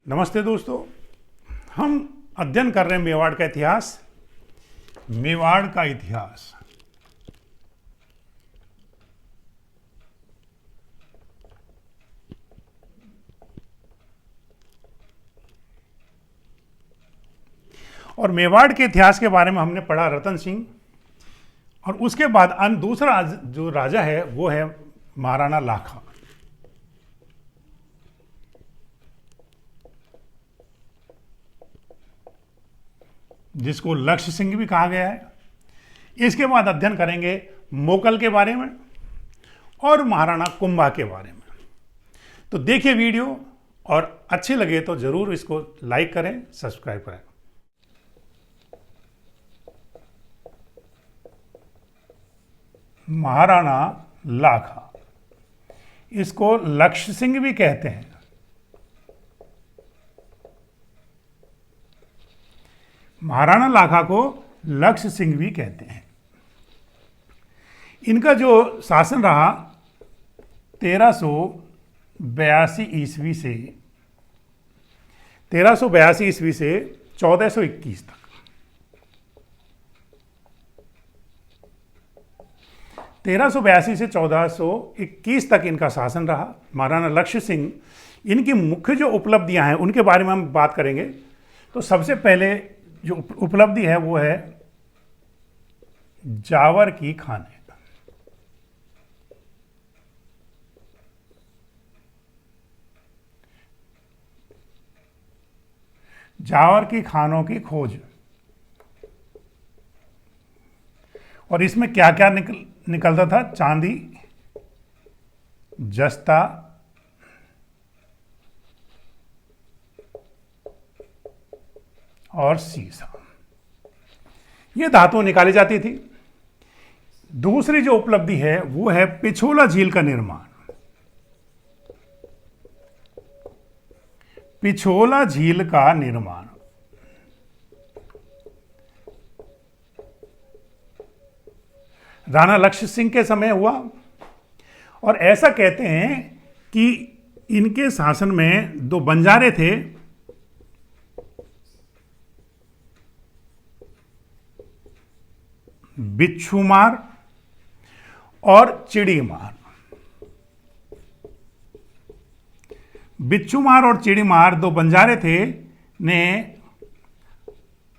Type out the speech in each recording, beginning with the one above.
नमस्ते दोस्तों, हम अध्ययन कर रहे हैं मेवाड़ का इतिहास। मेवाड़ का इतिहास और मेवाड़ के इतिहास के बारे में हमने पढ़ा रतन सिंह, और उसके बाद दूसरा जो राजा है वो है महाराणा लाखा। जिसको लक्ष्य सिंह भी कहा गया है। इसके बाद अध्ययन करेंगे मोकल के बारे में और महाराणा कुंभा के बारे में। तो देखिए वीडियो, और अच्छे लगे तो जरूर इसको लाइक करें, सब्सक्राइब करें। महाराणा लाखा, इसको लक्ष्य सिंह भी कहते हैं। महाराणा लाखा को लक्ष्य सिंह भी कहते हैं। इनका जो शासन रहा 1382 ईस्वी से 1421 तक। 1382 से 1421 तक इनका शासन रहा। महाराणा लक्ष्य सिंह, इनकी मुख्य जो उपलब्धियां हैं उनके बारे में हम बात करेंगे। तो सबसे पहले जो उपलब्धि है वो है जावर की खाने। जावर की खानों की खोज, और इसमें क्या क्या निकलता था? चांदी, जस्ता, और सीसा, ये धातु निकाली जाती थी। दूसरी जो उपलब्धि है वो है पिछोला झील का निर्माण। पिछोला झील का निर्माण राणा लक्ष्य सिंह के समय हुआ, और ऐसा कहते हैं कि इनके शासन में दो बंजारे थे, बिच्छूमार और चिड़ीमार। बिच्छूमार और चिड़ीमार दो बंजारे थे, ने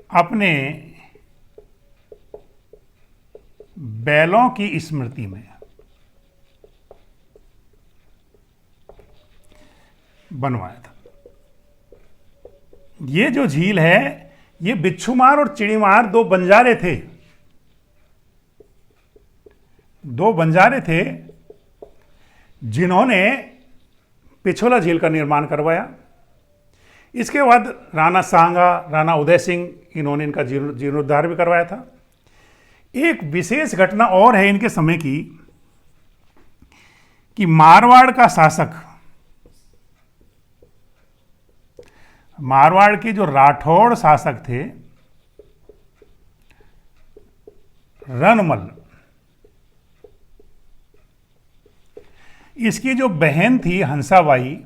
अपने बैलों की स्मृति में बनवाया था। ये जो झील है, ये बिच्छूमार और चिड़ीमार दो बंजारे थे। जिन्होंने पिछोला झील का निर्माण करवाया। इसके बाद राणा सांगा, राणा उदय सिंह, इन्होंने इनका जीर्णोद्धार भी करवाया था। एक विशेष घटना और है इनके समय की, कि मारवाड़ का शासक, मारवाड़ के जो राठौड़ शासक थे रनमल, इसकी जो बहन थी हंसाबाई,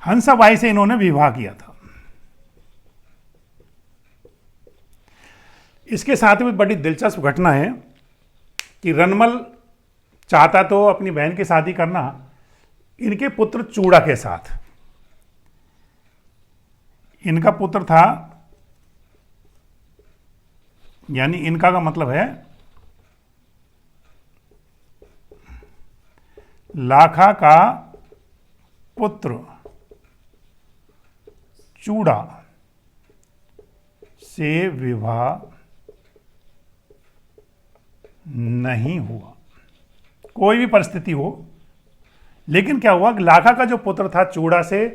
हंसाबाई से इन्होंने विवाह किया था। इसके साथ में बड़ी दिलचस्प घटना है कि रनमल चाहता तो अपनी बहन की शादी करना इनके पुत्र चूड़ा के साथ। इनका पुत्र था, यानी इनका का मतलब है लाखा का पुत्र चूड़ा से विवाह नहीं हुआ। कोई भी परिस्थिति हो, लेकिन क्या हुआ कि लाखा का जो पुत्र था चूड़ा से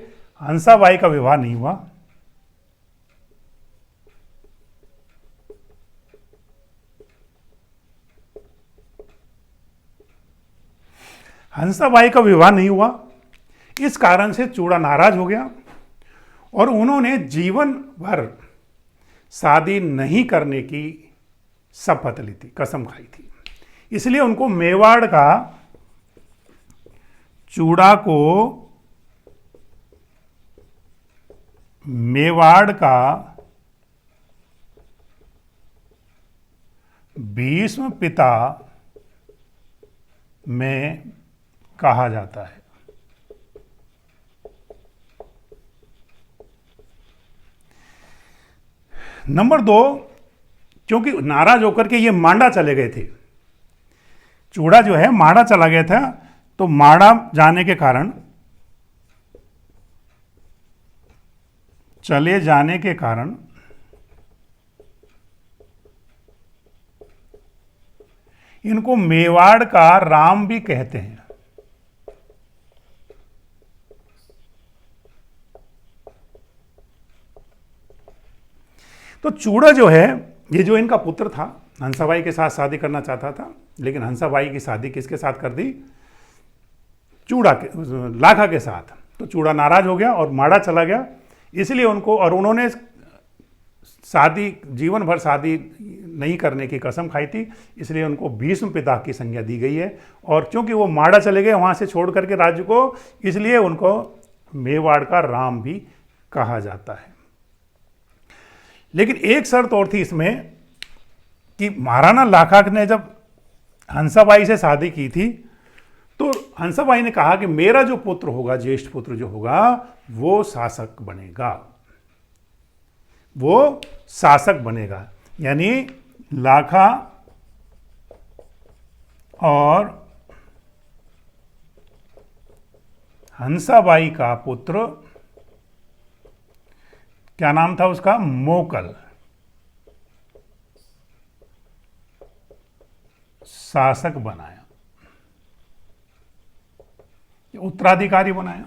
हंसाबाई का विवाह नहीं हुआ। हंसाबाई का विवाह नहीं हुआ, इस कारण से चूड़ा नाराज हो गया और उन्होंने जीवन भर शादी नहीं करने की शपथ ली थी, कसम खाई थी। इसलिए उनको मेवाड़ का चूड़ा को मेवाड़ का भीष्म पिता में कहा जाता है। नंबर 2, क्योंकि नाराज होकर के ये मांडा चले गए थे, चूड़ा जो है माड़ा चला गया था, तो माड़ा जाने के कारण, चले जाने के कारण इनको मेवाड़ का राम भी कहते हैं। तो चूड़ा जो है, ये जो इनका पुत्र था, हंसाबाई के साथ शादी करना चाहता था, लेकिन हंसाबाई की शादी किसके साथ कर दी? चूड़ा के, लाखा के साथ। तो चूड़ा नाराज हो गया और माड़ा चला गया, इसलिए उनको, और उन्होंने शादी, जीवन भर शादी नहीं करने की कसम खाई थी, इसलिए उनको भीष्म पिता की संज्ञा दी गई है। और क्योंकि वो माड़ा चले गए वहां से छोड़ करके राज्य को, इसलिए उनको मेवाड़ का राम भी कहा जाता है। लेकिन एक शर्त और थी इसमें कि महाराणा लाखा ने जब हंसाबाई से शादी की थी, तो हंसाबाई ने कहा कि मेरा जो पुत्र होगा, ज्येष्ठ पुत्र जो होगा, वो शासक बनेगा, वो शासक बनेगा। यानी लाखा और हंसाबाई का पुत्र, क्या नाम था उसका? मोकल, शासक बनाया, उत्तराधिकारी बनाया,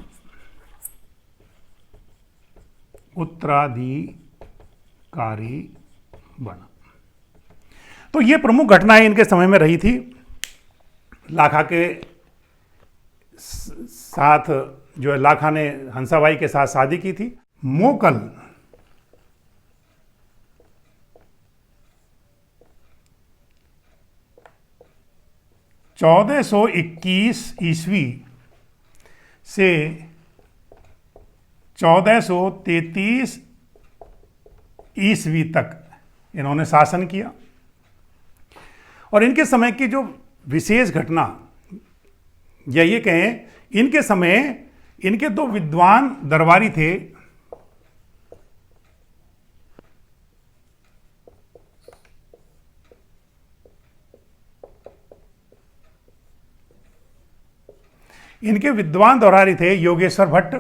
उत्तराधिकारी बना। तो ये प्रमुख घटनाएं इनके समय में रही थी। लाखा के साथ जो है, लाखा ने हंसाबाई के साथ शादी की थी। मोकल चौदह 1421 ईस्वी से 1433 ईस्वी तक इन्होंने शासन किया। और इनके समय की जो विशेष घटना, या ये कहें, इनके समय इनके दो विद्वान दरबारी थे, इनके विद्वान दरबारी थे योगेश्वर भट्ट,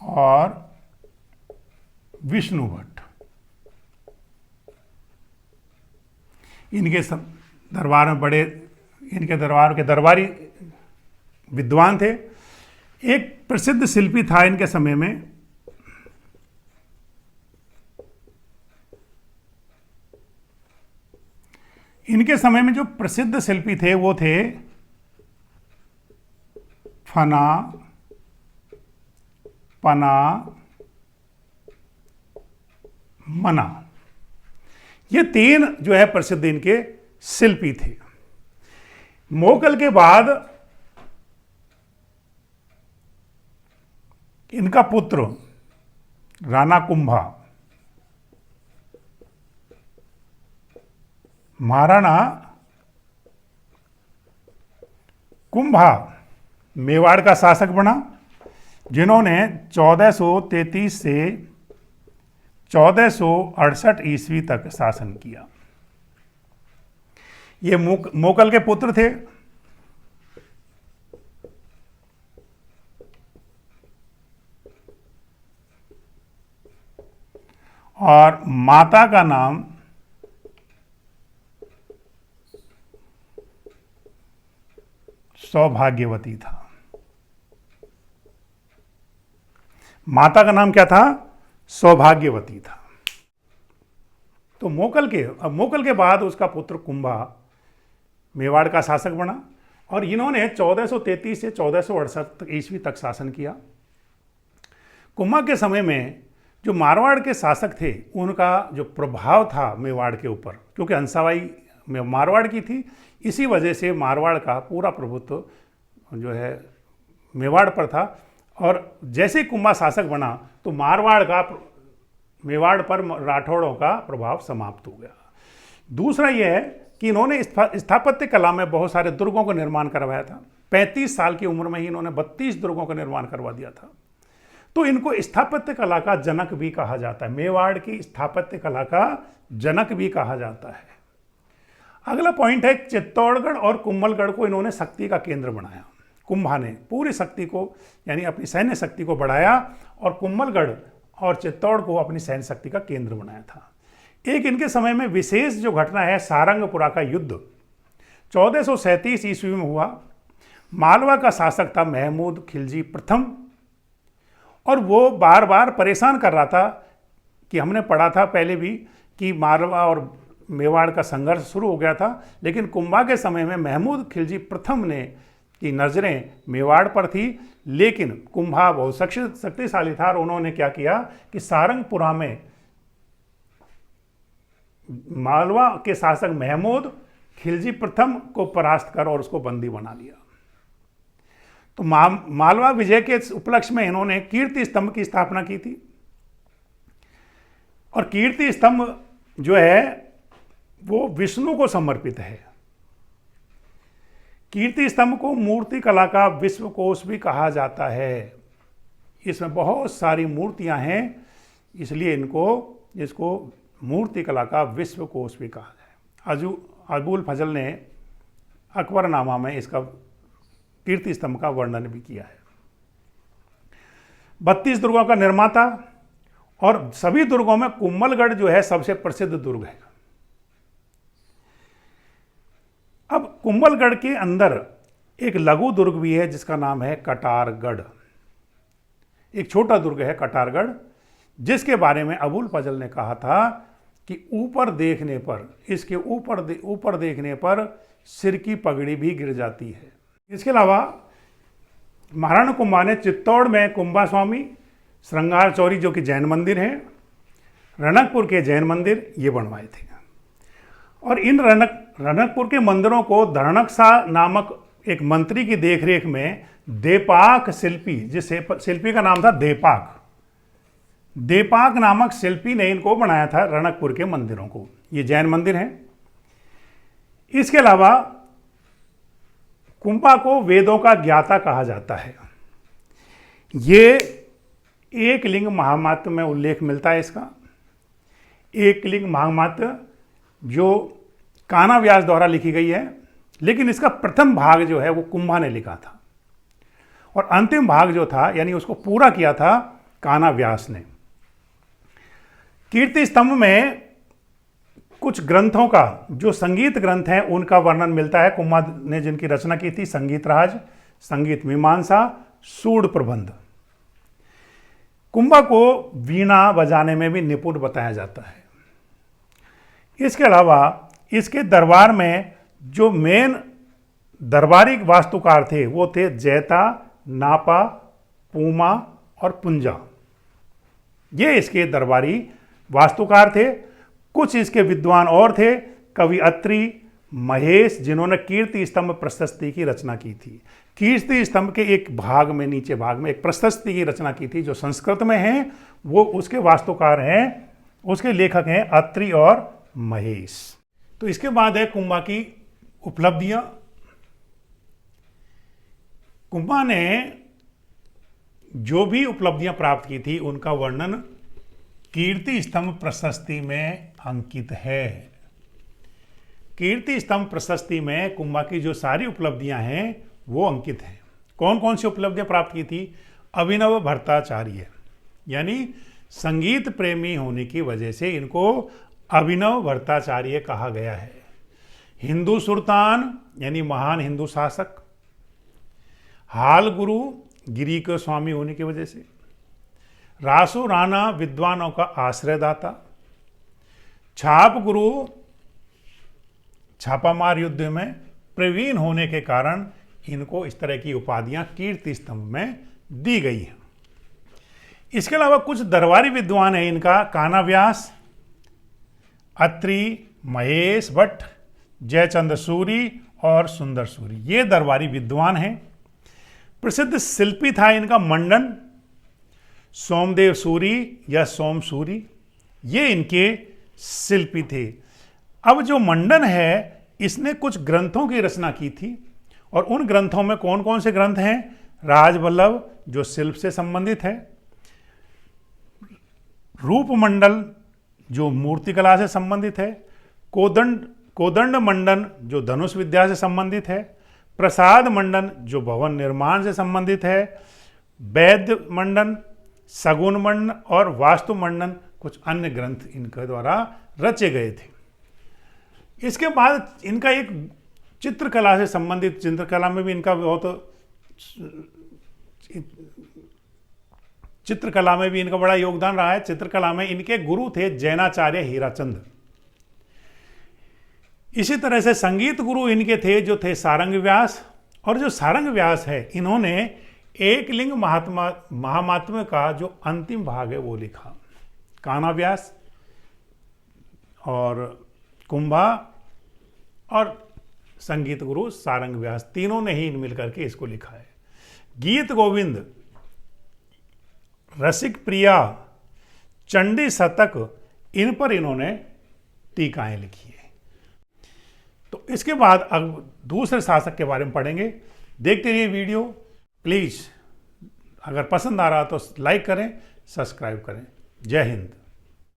और विष्णु भट्ट। इनके सब दरबार में बड़े, इनके दरबार के दरबारी विद्वान थे। एक प्रसिद्ध शिल्पी था इनके समय में, इनके समय में जो प्रसिद्ध शिल्पी थे वो थे फना, पना, मना। ये तीन जो है प्रसिद्ध इनके शिल्पी थे। मोकल के बाद इनका पुत्र राणा कुंभा, महाराणा कुंभा मेवाड़ का शासक बना, जिन्होंने 1433 से 1468 ईस्वी तक शासन किया। ये मोकल के पुत्र थे। और माता का नाम सौभाग्यवती था। माता का नाम क्या था? सौभाग्यवती था। तो मोकल के बाद उसका पुत्र कुंभा मेवाड़ का शासक बना, और इन्होंने 1433 से 1468 ईस्वी तक शासन किया। कुंभा के समय में जो मारवाड़ के शासक थे उनका जो प्रभाव था मेवाड़ के ऊपर, क्योंकि हंसाबाई मारवाड़ की थी, इसी वजह से मारवाड़ का पूरा प्रभुत्व जो है मेवाड़ पर था। और जैसे कुंभा शासक बना तो मेवाड़ पर राठौड़ों का प्रभाव समाप्त हो गया। दूसरा यह है कि इन्होंने स्थापत्य कला में बहुत सारे दुर्गों का निर्माण करवाया था। 35 साल की उम्र में ही इन्होंने 32 दुर्गों का निर्माण करवा दिया था। तो इनको स्थापत्य कला का जनक भी कहा जाता है, मेवाड़ की स्थापत्य कला का जनक भी कहा जाता है। अगला पॉइंट है, चित्तौड़गढ़ और कुंभलगढ़ को इन्होंने शक्ति का केंद्र बनाया। कुंभा ने पूरी शक्ति को यानी अपनी सैन्य शक्ति को बढ़ाया और कुंभलगढ़ और चित्तौड़ को अपनी सैन्य शक्ति का केंद्र बनाया था। एक इनके समय में विशेष जो घटना है, सारंगपुरा का युद्ध 1437 ईस्वी में हुआ। मालवा का शासक था महमूद खिलजी प्रथम, और वो बार बार परेशान कर रहा था कि हमने पढ़ा था पहले भी कि मालवा और मेवाड़ का संघर्ष शुरू हो गया था, लेकिन कुंभा के समय में महमूद खिलजी प्रथम ने की नज़रें मेवाड़ पर थी, लेकिन कुंभा बहुत शक्तिशाली था और उन्होंने क्या किया कि सारंगपुरा में मालवा के शासक महमूद खिलजी प्रथम को परास्त कर और उसको बंदी बना लिया। तो मालवा विजय के उपलक्ष्य में इन्होंने कीर्ति स्तंभ की स्थापना की थी। और कीर्ति स्तंभ जो है वो विष्णु को समर्पित है। कीर्ति स्तंभ को मूर्ति कला का विश्वकोश भी कहा जाता है। इसमें बहुत सारी मूर्तियां हैं, इसलिए इसको मूर्ति कला का विश्वकोश भी कहा जाए। अबुल फजल ने अकबरनामा में इसका कीर्ति स्तंभ का वर्णन भी किया है। 32 दुर्गों का निर्माता, और सभी दुर्गों में कुंभलगढ़ जो है सबसे प्रसिद्ध दुर्ग है। अब कुंभलगढ़ के अंदर एक लघु दुर्ग भी है जिसका नाम है कटारगढ़। एक छोटा दुर्ग है कटारगढ़, जिसके बारे में अबुल फजल ने कहा था कि ऊपर देखने पर, इसके ऊपर देखने पर सिर की पगड़ी भी गिर जाती है। इसके अलावा महाराणा कुंभा ने चित्तौड़ में कुंभा स्वामी, श्रृंगार चौरी जो कि जैन मंदिर हैं, रणकपुर के जैन मंदिर ये बनवाए थे। और इन रणकपुर के मंदिरों को धरणकसा नामक एक मंत्री की देखरेख में देपाक शिल्पी, जिस शिल्पी का नाम था देपाक नामक शिल्पी ने इनको बनाया था, रणकपुर के मंदिरों को। ये जैन मंदिर हैं। इसके अलावा कुंभा को वेदों का ज्ञाता कहा जाता है। ये एक लिंग महामात्य में उल्लेख मिलता है इसका। एक लिंग महामात्य जो कान्हा व्यास द्वारा लिखी गई है, लेकिन इसका प्रथम भाग जो है वो कुंभा ने लिखा था और अंतिम भाग जो था यानी उसको पूरा किया था कान्हा व्यास ने। कीर्ति स्तंभ में कुछ ग्रंथों का, जो संगीत ग्रंथ हैं, उनका वर्णन मिलता है। कुंभा ने जिनकी रचना की थी, संगीत राज, संगीत मीमांसा, सूड प्रबंध। कुंभा को वीणा बजाने में भी निपुण बताया जाता है। इसके अलावा इसके दरबार में जो मेन दरबारी वास्तुकार थे वो थे जैता, नापा, पूमा और पुंजा। ये इसके दरबारी वास्तुकार थे। कुछ इसके विद्वान और थे, कवि अत्रि, महेश, जिन्होंने कीर्ति स्तंभ प्रशस्ति की रचना की थी। कीर्ति स्तंभ के एक भाग में, नीचे भाग में एक प्रशस्ति की रचना की थी जो संस्कृत में है। वो उसके वास्तुकार हैं, उसके लेखक हैं अत्रि और महेश। तो इसके बाद है कुंभा की उपलब्धियां। कुंभा ने जो भी उपलब्धियां प्राप्त की थी उनका वर्णन कीर्ति स्तंभ प्रशस्ति में अंकित है। कीर्ति स्तंभ प्रशस्ति में कुंभा की जो सारी उपलब्धियां हैं वो अंकित हैं। कौन कौन सी उपलब्धियां प्राप्त की थी? अभिनव भट्टाचार्य, यानी संगीत प्रेमी होने की वजह से इनको अभिनव भट्टाचार्य कहा गया है। हिंदू सुल्तान, यानी महान हिंदू शासक। हाल गुरु, गिरी के स्वामी होने की वजह से। रासो राणा, विद्वानों का आश्रयदाता। छाप गुरु, छापामार युद्ध में प्रवीण होने के कारण इनको इस तरह की उपाधियां कीर्ति स्तंभ में दी गई हैं। इसके अलावा कुछ दरबारी विद्वान हैं इनका, कान्हा व्यास, अत्रि, महेश भट्ट, जयचंद्र सूरी और सुंदर सूरी, ये दरबारी विद्वान हैं। प्रसिद्ध शिल्पी था इनका मंडन, सोमदेव सूरी या सोम सूरी, ये इनके शिल्पी थे। अब जो मंडन है इसने कुछ ग्रंथों की रचना की थी, और उन ग्रंथों में कौन कौन से ग्रंथ हैं? राजवल्लभ जो शिल्प से संबंधित है, रूपमंडल जो मूर्तिकला से संबंधित है, कोदंड मंडन जो धनुष विद्या से संबंधित है, प्रसाद मंडन जो भवन निर्माण से संबंधित है, वैद्य मंडन, सगुन मंडन और वास्तु मंडन कुछ अन्य ग्रंथ इनके द्वारा रचे गए थे। इसके बाद इनका एक चित्रकला से संबंधित, चित्रकला में भी इनका बहुत, चित्रकला में भी इनका बड़ा योगदान रहा है। चित्रकला में इनके गुरु थे जैनाचार्य हीराचंद। इसी तरह से संगीत गुरु इनके थे जो थे सारंग व्यास, और जो सारंग व्यास है इन्होंने एक लिंग महात्म्य का जो अंतिम भाग है वो लिखा। कान्हा व्यास और कुंभा और संगीत गुरु सारंग व्यास, तीनों ने ही मिलकर के इसको लिखा है। गीत गोविंद, रसिक प्रिया, चंडी शतक, इन पर इन्होंने टीकाएं लिखी है। तो इसके बाद अब दूसरे शासक के बारे में पढ़ेंगे। देखते रहिए वीडियो। प्लीज़ अगर पसंद आ रहा तो लाइक करें, सब्सक्राइब करें। जय हिंद।